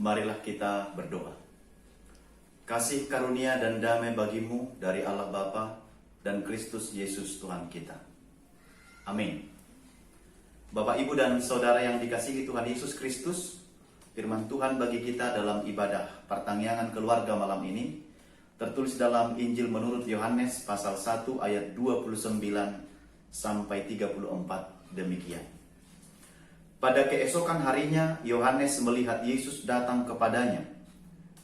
Marilah kita berdoa. Kasih karunia dan damai bagimu dari Allah Bapa dan Kristus Yesus Tuhan kita. Amin. Bapak, Ibu, dan Saudara yang dikasihi Tuhan Yesus Kristus, firman Tuhan bagi kita dalam ibadah pertanggihan keluarga malam ini tertulis dalam Injil menurut Yohanes pasal 1 ayat 29 sampai 34 demikian. Pada keesokan harinya, Yohanes melihat Yesus datang kepadanya,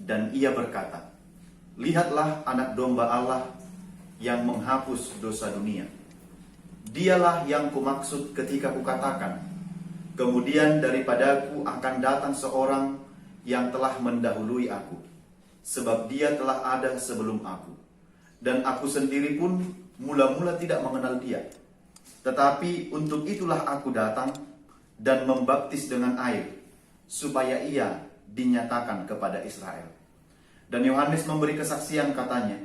dan ia berkata, "Lihatlah anak domba Allah yang menghapus dosa dunia. Dialah yang kumaksud ketika kukatakan, kemudian daripadaku akan datang seorang yang telah mendahului aku, sebab dia telah ada sebelum aku. Dan aku sendiri pun mula-mula tidak mengenal dia. Tetapi untuk itulah aku datang dan membaptis dengan air, supaya ia dinyatakan kepada Israel." Dan Yohanes memberi kesaksian katanya,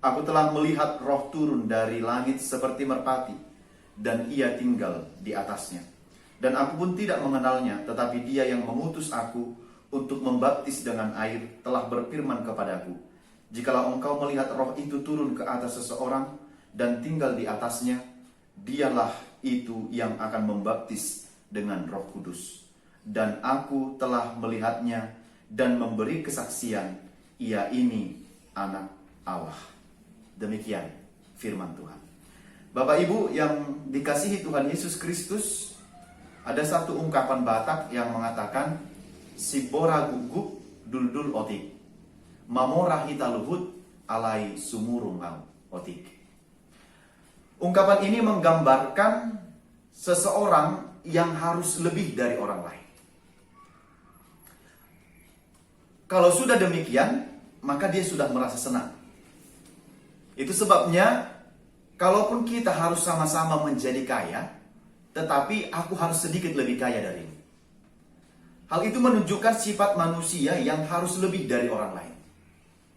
"Aku telah melihat Roh turun dari langit seperti merpati, dan ia tinggal di atasnya. Dan aku pun tidak mengenalnya, tetapi dia yang mengutus aku untuk membaptis dengan air telah berfirman kepadaku, jikalau engkau melihat Roh itu turun ke atas seseorang dan tinggal di atasnya, dialah itu yang akan membaptis dengan Roh Kudus. Dan aku telah melihatnya dan memberi kesaksian, ia ini anak Allah." Demikian firman Tuhan. Bapak Ibu yang dikasihi Tuhan Yesus Kristus, ada satu ungkapan Batak yang mengatakan, "Sibora gugup duldul otik, mamora hita luhut alai sumurung otik." Ungkapan ini menggambarkan seseorang yang harus lebih dari orang lain. Kalau sudah demikian, maka dia sudah merasa senang. Itu sebabnya, kalaupun kita harus sama-sama menjadi kaya, tetapi aku harus sedikit lebih kaya darimu. Hal itu menunjukkan sifat manusia yang harus lebih dari orang lain.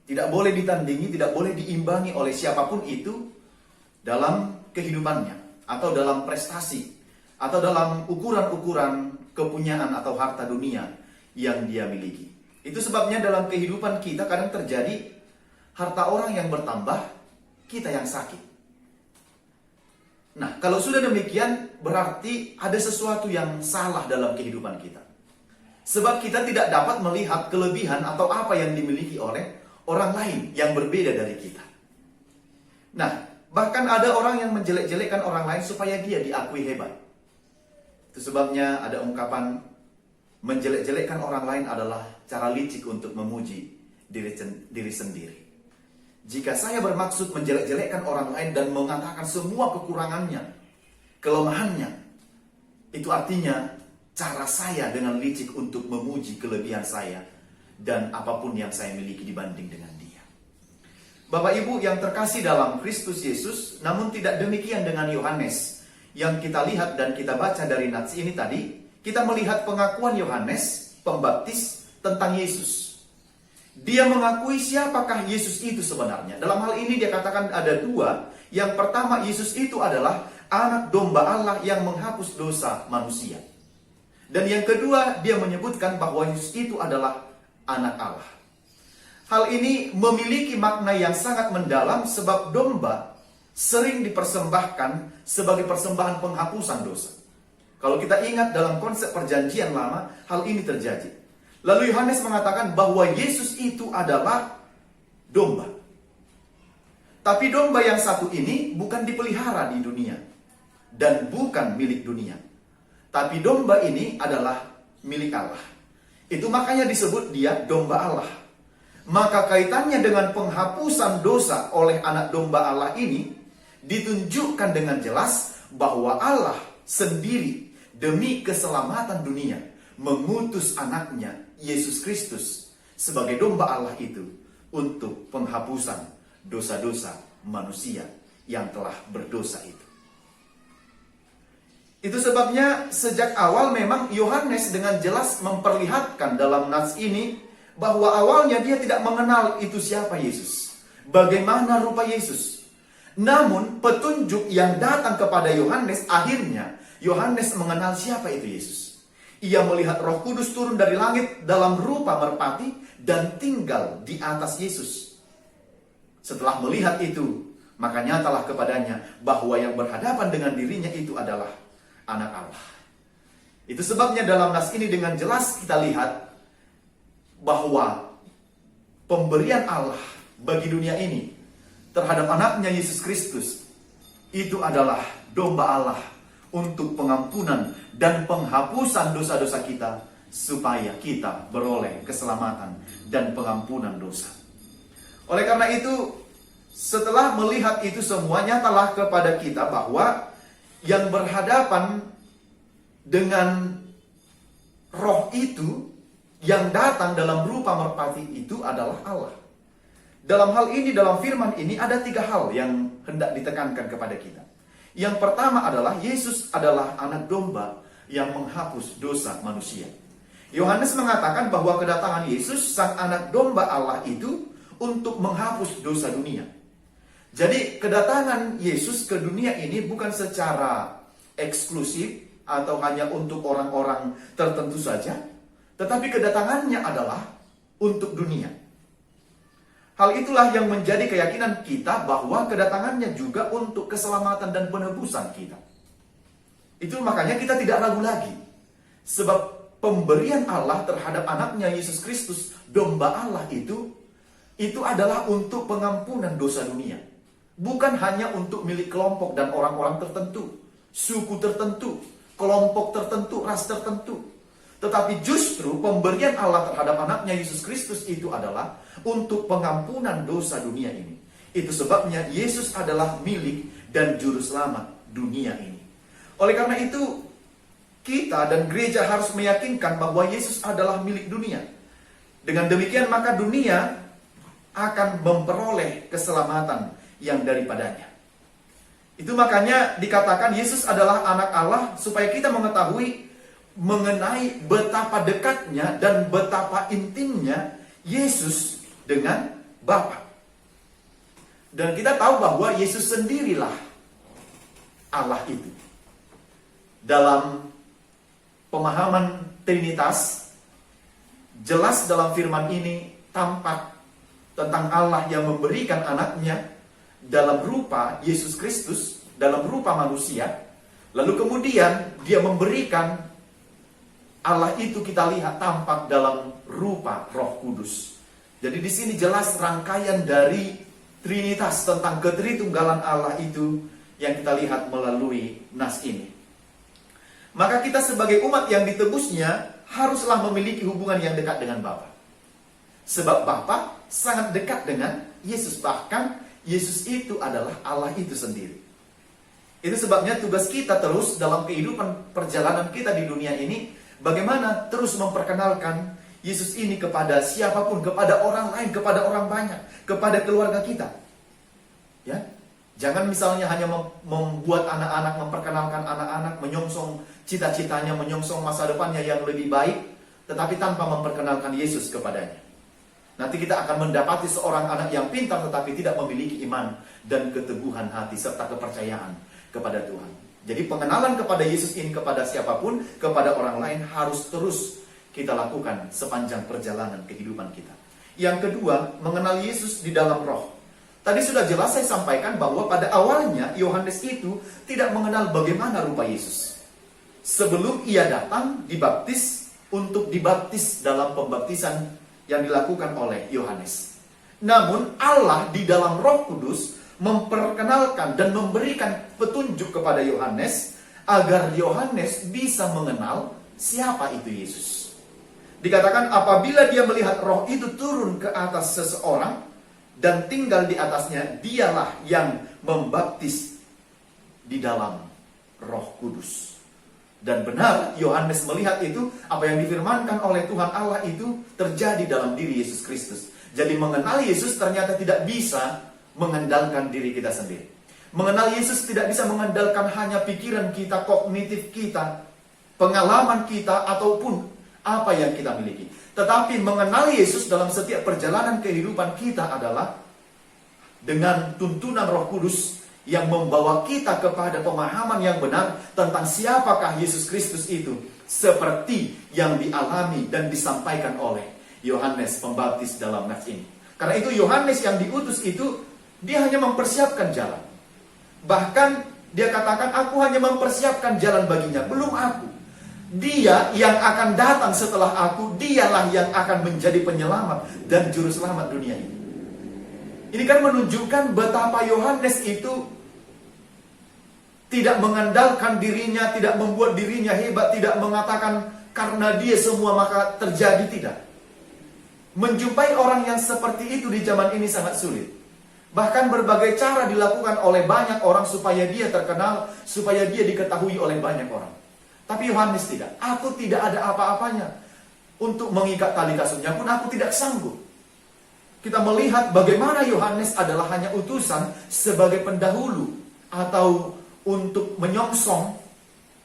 Tidak boleh ditandingi, tidak boleh diimbangi oleh siapapun itu dalam kehidupannya, atau dalam prestasi, atau dalam ukuran-ukuran kepunyaan atau harta dunia yang dia miliki. Itu sebabnya dalam kehidupan kita kadang terjadi harta orang yang bertambah, kita yang sakit. Nah, kalau sudah demikian, berarti ada sesuatu yang salah dalam kehidupan kita. Sebab kita tidak dapat melihat kelebihan atau apa yang dimiliki oleh orang lain yang berbeda dari kita. Nah, bahkan ada orang yang menjelek-jelekkan orang lain supaya dia diakui hebat. Itu sebabnya ada ungkapan, menjelek-jelekkan orang lain adalah cara licik untuk memuji diri sendiri. Jika saya bermaksud menjelek-jelekkan orang lain dan mengatakan semua kekurangannya, kelemahannya, itu artinya cara saya dengan licik untuk memuji kelebihan saya dan apapun yang saya miliki dibanding dengan dia. Bapak Ibu yang terkasih dalam Kristus Yesus, namun tidak demikian dengan Yohanes yang kita lihat dan kita baca dari nats ini tadi. Kita melihat pengakuan Yohanes Pembaptis tentang Yesus. Dia mengakui siapakah Yesus itu sebenarnya. Dalam hal ini dia katakan ada dua. Yang pertama, Yesus itu adalah anak domba Allah yang menghapus dosa manusia. Dan yang kedua, dia menyebutkan bahwa Yesus itu adalah anak Allah. Hal ini memiliki makna yang sangat mendalam sebab domba sering dipersembahkan sebagai persembahan penghapusan dosa. Kalau kita ingat dalam konsep perjanjian lama, hal ini terjadi. Lalu Yohanes mengatakan bahwa Yesus itu adalah domba. Tapi domba yang satu ini bukan dipelihara di dunia dan bukan milik dunia. Tapi domba ini adalah milik Allah. Itu makanya disebut dia domba Allah. Maka kaitannya dengan penghapusan dosa oleh anak domba Allah ini ditunjukkan dengan jelas bahwa Allah sendiri demi keselamatan dunia mengutus anaknya Yesus Kristus sebagai domba Allah itu untuk penghapusan dosa-dosa manusia yang telah berdosa itu. Itu sebabnya sejak awal memang Yohanes dengan jelas memperlihatkan dalam nats ini bahwa awalnya dia tidak mengenal itu siapa Yesus, bagaimana rupa Yesus. Namun petunjuk yang datang kepada Yohanes, akhirnya Yohanes mengenal siapa itu Yesus. Ia melihat Roh Kudus turun dari langit dalam rupa merpati dan tinggal di atas Yesus. Setelah melihat itu, maka nyatalah kepadanya bahwa yang berhadapan dengan dirinya itu adalah Anak Allah. Itu sebabnya dalam nas ini dengan jelas kita lihat bahwa pemberian Allah bagi dunia ini terhadap anaknya Yesus Kristus itu adalah domba Allah untuk pengampunan dan penghapusan dosa-dosa kita, supaya kita beroleh keselamatan dan pengampunan dosa. Oleh karena itu, setelah melihat itu semua, nyatalah kepada kita bahwa yang berhadapan dengan roh itu yang datang dalam rupa merpati itu adalah Allah. Dalam hal ini, dalam firman ini ada 3 hal yang hendak ditekankan kepada kita. Yang pertama adalah Yesus adalah anak domba yang menghapus dosa manusia. Yohanes mengatakan bahwa kedatangan Yesus, sang anak domba Allah itu, untuk menghapus dosa dunia. Jadi kedatangan Yesus ke dunia ini bukan secara eksklusif atau hanya untuk orang-orang tertentu saja, tetapi kedatangannya adalah untuk dunia. Hal itulah yang menjadi keyakinan kita bahwa kedatangannya juga untuk keselamatan dan penebusan kita. Itu makanya kita tidak ragu lagi. Sebab pemberian Allah terhadap anaknya Yesus Kristus, domba Allah itu adalah untuk pengampunan dosa dunia. Bukan hanya untuk milik kelompok dan orang-orang tertentu, suku tertentu, kelompok tertentu, ras tertentu. Tetapi justru pemberian Allah terhadap anaknya Yesus Kristus itu adalah untuk pengampunan dosa dunia ini. Itu sebabnya Yesus adalah milik dan juru selamat dunia ini. Oleh karena itu, kita dan gereja harus meyakinkan bahwa Yesus adalah milik dunia. Dengan demikian maka dunia akan memperoleh keselamatan yang daripadanya. Itu makanya dikatakan Yesus adalah anak Allah, supaya kita mengetahui mengenai betapa dekatnya dan betapa intimnya Yesus dengan Bapa. Dan kita tahu bahwa Yesus sendirilah Allah itu. Dalam pemahaman Trinitas, jelas dalam firman ini tampak tentang Allah yang memberikan anaknya dalam rupa Yesus Kristus, dalam rupa manusia. Lalu kemudian dia memberikan Allah itu, kita lihat tampak dalam rupa Roh Kudus. Jadi di sini jelas rangkaian dari Trinitas tentang ketritunggalan Allah itu yang kita lihat melalui nas ini. Maka kita sebagai umat yang ditebusnya haruslah memiliki hubungan yang dekat dengan Bapa. Sebab Bapa sangat dekat dengan Yesus. Bahkan Yesus itu adalah Allah itu sendiri. Itu sebabnya tugas kita terus dalam kehidupan perjalanan kita di dunia ini, bagaimana terus memperkenalkan Yesus ini kepada siapapun, kepada orang lain, kepada orang banyak, kepada keluarga kita. Ya, jangan misalnya hanya membuat anak-anak, memperkenalkan anak-anak, menyongsong cita-citanya, menyongsong masa depannya yang lebih baik, tetapi tanpa memperkenalkan Yesus kepadanya. Nanti kita akan mendapati seorang anak yang pintar tetapi tidak memiliki iman dan keteguhan hati serta kepercayaan kepada Tuhan. Jadi pengenalan kepada Yesus ini kepada siapapun, kepada orang lain harus terus kita lakukan sepanjang perjalanan kehidupan kita. Yang kedua, mengenal Yesus di dalam roh. Tadi sudah jelas saya sampaikan bahwa pada awalnya Yohanes itu tidak mengenal bagaimana rupa Yesus. Sebelum ia datang dibaptis untuk dibaptis dalam pembaptisan yang dilakukan oleh Yohanes. Namun Allah di dalam Roh Kudus memperkenalkan dan memberikan petunjuk kepada Yohanes agar Yohanes bisa mengenal siapa itu Yesus. Dikatakan apabila dia melihat roh itu turun ke atas seseorang dan tinggal di atasnya, dialah yang membaptis di dalam Roh Kudus. Dan benar Yohanes melihat itu, apa yang difirmankan oleh Tuhan Allah itu terjadi dalam diri Yesus Kristus. Jadi mengenal Yesus ternyata tidak bisa mengandalkan diri kita sendiri. Mengenal Yesus tidak bisa mengandalkan hanya pikiran kita, kognitif kita, pengalaman kita, ataupun apa yang kita miliki. Tetapi mengenal Yesus dalam setiap perjalanan kehidupan kita adalah dengan tuntunan Roh Kudus yang membawa kita kepada pemahaman yang benar tentang siapakah Yesus Kristus itu, seperti yang dialami dan disampaikan oleh Yohanes Pembaptis dalam nats ini. Karena itu Yohanes yang diutus itu, dia hanya mempersiapkan jalan. Bahkan dia katakan, aku hanya mempersiapkan jalan baginya, belum aku. Dia yang akan datang setelah aku, dialah yang akan menjadi penyelamat dan juru selamat dunia ini. Ini kan menunjukkan betapa Yohanes itu tidak mengandalkan dirinya, tidak membuat dirinya hebat, tidak mengatakan karena dia semua maka terjadi, tidak. Menjumpai orang yang seperti itu di zaman ini sangat sulit. Bahkan berbagai cara dilakukan oleh banyak orang supaya dia terkenal, supaya dia diketahui oleh banyak orang. Tapi Yohanes tidak. Aku tidak ada apa-apanya. Untuk mengikat tali kasurnya pun aku tidak sanggup. Kita melihat bagaimana Yohanes adalah hanya utusan sebagai pendahulu atau untuk menyongsong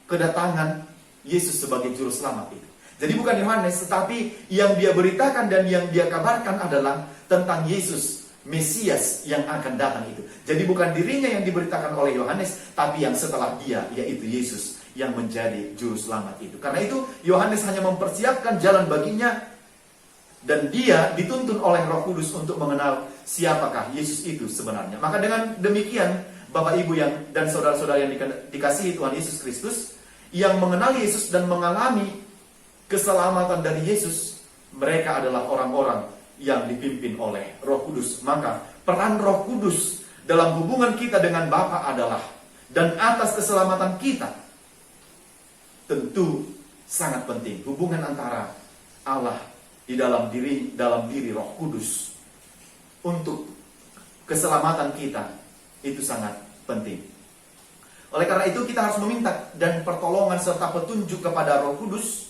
kedatangan Yesus sebagai juru selamat itu. Jadi bukan Yohanes, tetapi yang dia beritakan dan yang dia kabarkan adalah tentang Yesus, Mesias yang akan datang itu. Jadi bukan dirinya yang diberitakan oleh Yohanes, tapi yang setelah dia, yaitu Yesus yang menjadi juru selamat itu. Karena itu Yohanes hanya mempersiapkan jalan baginya, dan dia dituntun oleh Roh Kudus untuk mengenal siapakah Yesus itu sebenarnya. Maka dengan demikian, Bapak Ibu yang dan saudara-saudara yang dikasihi Tuhan Yesus Kristus, yang mengenal Yesus dan mengalami keselamatan dari Yesus, mereka adalah orang-orang yang dipimpin oleh Roh Kudus. Maka peran Roh Kudus dalam hubungan kita dengan Bapa adalah, dan atas keselamatan kita, tentu sangat penting. Hubungan antara Allah di dalam diri Roh Kudus untuk keselamatan kita itu sangat penting. Oleh karena itu kita harus meminta dan pertolongan serta petunjuk kepada Roh Kudus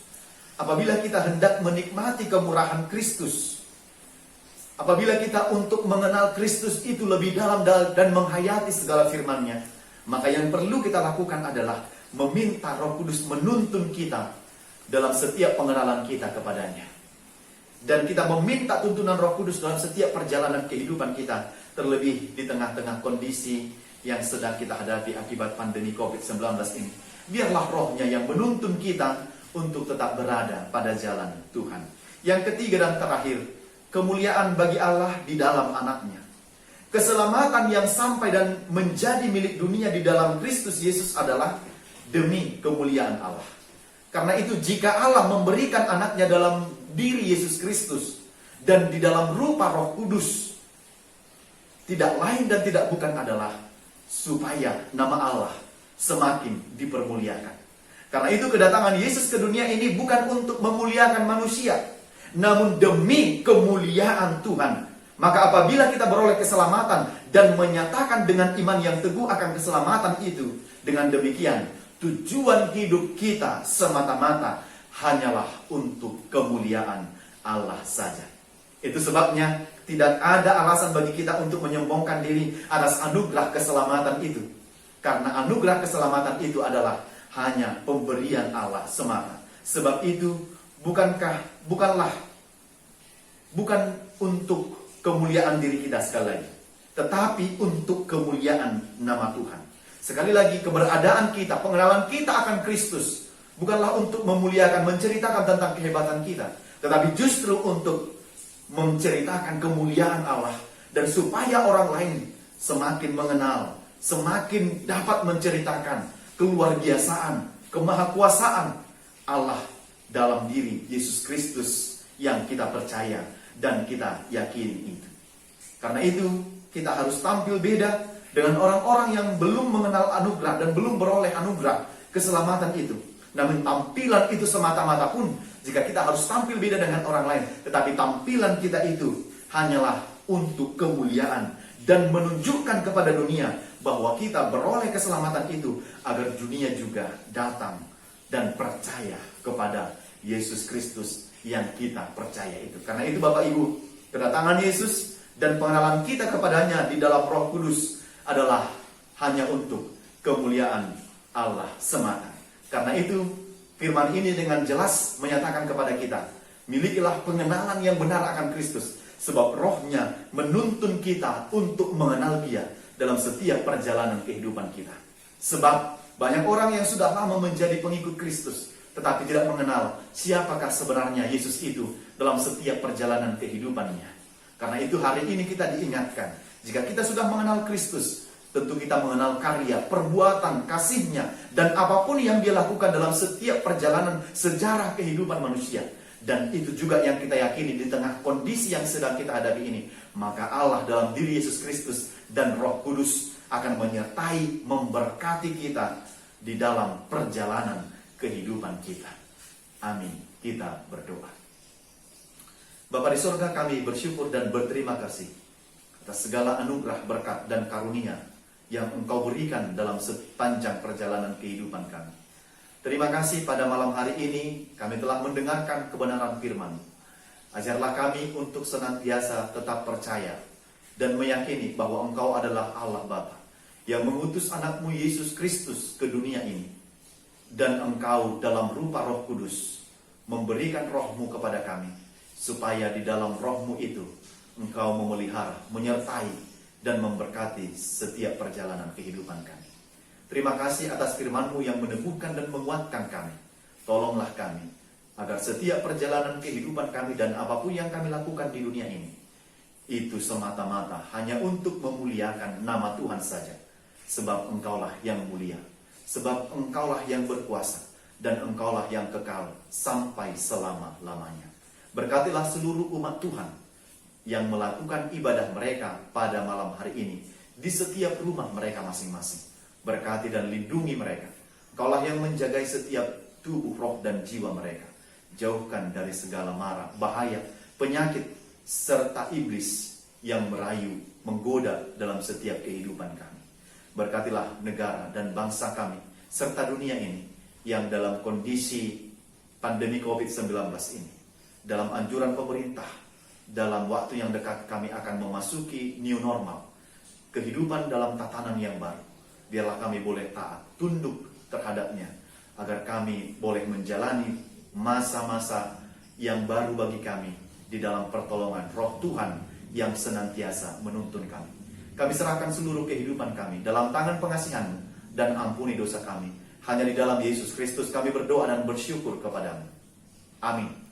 apabila kita hendak menikmati kemurahan Kristus. Apabila kita untuk mengenal Kristus itu lebih dalam dan menghayati segala firman-Nya, maka yang perlu kita lakukan adalah meminta Roh Kudus menuntun kita dalam setiap pengenalan kita kepadanya. Dan kita meminta tuntunan Roh Kudus dalam setiap perjalanan kehidupan kita, terlebih di tengah-tengah kondisi yang sedang kita hadapi akibat pandemi COVID-19 ini. Biarlah Roh-Nya yang menuntun kita untuk tetap berada pada jalan Tuhan. Yang ketiga dan terakhir, kemuliaan bagi Allah di dalam anaknya. Keselamatan yang sampai dan menjadi milik dunia di dalam Kristus Yesus adalah demi kemuliaan Allah. Karena itu jika Allah memberikan anaknya dalam diri Yesus Kristus dan di dalam rupa Roh Kudus, tidak lain dan tidak bukan adalah supaya nama Allah semakin dipermuliakan. Karena itu kedatangan Yesus ke dunia ini bukan untuk memuliakan manusia, namun demi kemuliaan Tuhan. Maka apabila kita beroleh keselamatan dan menyatakan dengan iman yang teguh akan keselamatan itu, dengan demikian tujuan hidup kita semata-mata hanyalah untuk kemuliaan Allah saja. Itu sebabnya tidak ada alasan bagi kita untuk menyombongkan diri atas anugerah keselamatan itu. Karena anugerah keselamatan itu adalah hanya pemberian Allah semata. Sebab itu bukan untuk kemuliaan diri kita sekali lagi, tetapi untuk kemuliaan nama Tuhan. Sekali lagi, keberadaan kita, pengenalan kita akan Kristus bukanlah untuk memuliakan, menceritakan tentang kehebatan kita, tetapi justru untuk menceritakan kemuliaan Allah, dan supaya orang lain semakin mengenal, semakin dapat menceritakan keluarbiasaan, kemahakuasaan Allah dalam diri Yesus Kristus yang kita percaya dan kita yakini itu. Karena itu kita harus tampil beda dengan orang-orang yang belum mengenal anugerah dan belum beroleh anugerah keselamatan itu. Namun tampilan itu semata-mata pun, jika kita harus tampil beda dengan orang lain, tetapi tampilan kita itu hanyalah untuk kemuliaan dan menunjukkan kepada dunia bahwa kita beroleh keselamatan itu agar dunia juga datang dan percaya kepada Yesus Kristus yang kita percaya itu. Karena itu Bapak Ibu, kedatangan Yesus dan pengenalan kita kepadanya di dalam Roh Kudus adalah hanya untuk kemuliaan Allah semata. Karena itu firman ini dengan jelas menyatakan kepada kita, milikilah pengenalan yang benar akan Kristus, sebab Roh-Nya menuntun kita untuk mengenal Dia dalam setiap perjalanan kehidupan kita. Sebab banyak orang yang sudah lama menjadi pengikut Kristus, tetapi tidak mengenal siapakah sebenarnya Yesus itu dalam setiap perjalanan kehidupannya. Karena itu hari ini kita diingatkan, jika kita sudah mengenal Kristus, tentu kita mengenal karya, perbuatan, kasih-Nya, dan apapun yang Dia lakukan dalam setiap perjalanan sejarah kehidupan manusia. Dan itu juga yang kita yakini di tengah kondisi yang sedang kita hadapi ini. Maka Allah dalam diri Yesus Kristus dan Roh Kudus akan menyertai, memberkati kita di dalam perjalanan kehidupan kita. Amin. Kita berdoa. Bapa di surga, kami bersyukur dan berterima kasih atas segala anugerah, berkat, dan karunia yang Engkau berikan dalam sepanjang perjalanan kehidupan kami. Terima kasih pada malam hari ini kami telah mendengarkan kebenaran firman. Ajarlah kami untuk senantiasa tetap percaya dan meyakini bahwa Engkau adalah Allah Bapa yang mengutus anakmu Yesus Kristus ke dunia ini. Dan Engkau dalam rupa Roh Kudus memberikan Roh-Mu kepada kami, supaya di dalam Roh-Mu itu Engkau memelihara, menyertai, dan memberkati setiap perjalanan kehidupan kami. Terima kasih atas firman-Mu yang meneguhkan dan menguatkan kami. Tolonglah kami, agar setiap perjalanan kehidupan kami dan apapun yang kami lakukan di dunia ini, itu semata-mata hanya untuk memuliakan nama Tuhan saja. Sebab Engkaulah yang mulia, sebab Engkaulah yang berkuasa, dan Engkaulah yang kekal sampai selama-lamanya. Berkatilah seluruh umat Tuhan yang melakukan ibadah mereka pada malam hari ini di setiap rumah mereka masing-masing. Berkati dan lindungi mereka. Engkaulah yang menjagai setiap tubuh, roh, dan jiwa mereka. Jauhkan dari segala mara, bahaya, penyakit, serta iblis yang merayu, menggoda dalam setiap kehidupan kami. Berkatilah negara dan bangsa kami, serta dunia ini yang dalam kondisi pandemi COVID-19 ini. Dalam anjuran pemerintah, dalam waktu yang dekat kami akan memasuki new normal, kehidupan dalam tatanan yang baru. Biarlah kami boleh taat, tunduk terhadapnya, agar kami boleh menjalani masa-masa yang baru bagi kami di dalam pertolongan Roh Tuhan yang senantiasa menuntun kami. Kami serahkan seluruh kehidupan kami dalam tangan pengasihan-Mu dan ampuni dosa kami. Hanya di dalam Yesus Kristus kami berdoa dan bersyukur kepadamu. Amin.